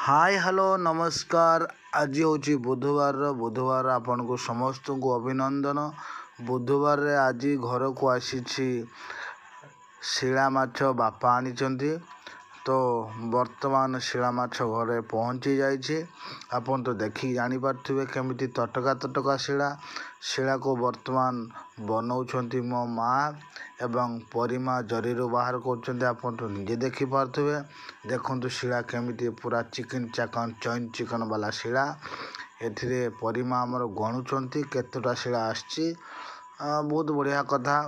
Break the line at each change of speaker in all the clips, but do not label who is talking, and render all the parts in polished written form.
Hi hello नमस्कार। आज हूँ बुधवार आपन को समस्त को अभिनंदन। बुधवार रे आज घर को आसी शिला माछ बापा आनी तो वर्तमान शिला माछ घरे पहुँची जाइए। आपन तो देखी जानी पार्थिबे केमिति तटका तटका शिला को वर्तमान बनाउछंती मो माँ एवं परिमा जरीरू बाहर कर आपन तो निजे देखी पार्थिबे। देखंतु शिला केमिति पूरा चिकन चाकन चैन चिकन वाला शिला। एथिरे परिमा आमर गणुचंती केतटा शिला आछी। बहुत बढ़िया कथा।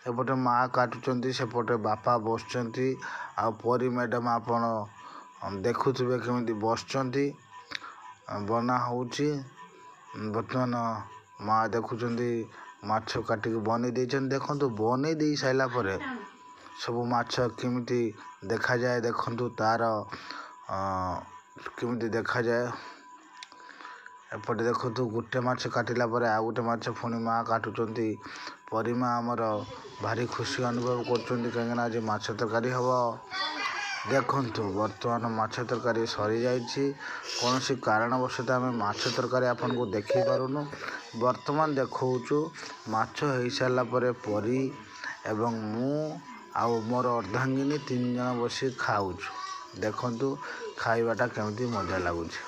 एपटे माँ काटुचंती सेपटे बापा बसचंती आ परी मैडम आपन देखुथिबे केमिति बसचंती बना होउची। बर्तमान माँ देखुचंती माछ काटिक बनै देइछन। देखंतु बनै देई साइला परे सब माछ केमिति देखा जाए। देखंतु तार केमिति देखा जाए। एपटे देखंतु गुटे माछ काटिला परे आ गुटे माछ पुणी माँ काटुचंती। परिमा आमर भारी खुशी अनुभव करचंती काहेकि आज माछ तरकारी हबो। देखंतु वर्तमान माछ तरकारी सरी जाइछि। कौनसी कारणवशत आम माछ तरकारी आपन को देखी पारुनु। वर्तमान देखौचु माछ हो सारा परे परी एवं मु आउ मोर अर्धांगिनी 3 जन बसी खाऊछु। देखंतु खाइबाटा केमिति मजा लागुछि।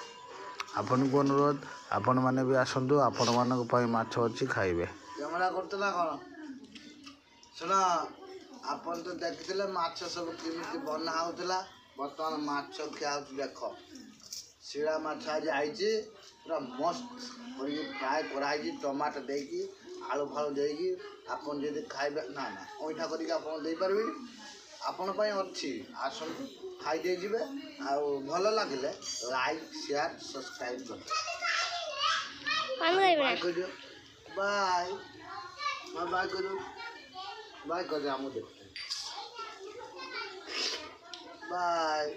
आपन को अनुरोध आपण माने भी आसंतु। आपण मानक पई माछ अछि खाइबे। कैमरा करतला कोन सुना। आपन तो देखितले माछ सब केमिति बना होतला। वर्तमान माछ खाऊछु देखो। शिला माछ आज आइछि पूरा मस्त होई फ्राई कराइछि टमाटर देकी आलू फालू देकी। आपन जदि खाइबे ना ना ओइठा करिक आपन देई परबी। आपन पई अछि आसन खाइ दे जिवे। आ भलो लागिले लाइक शेयर सब्सक्राइब कर। बाय बाय बाय करो। बाय कर हम देखते। बाय।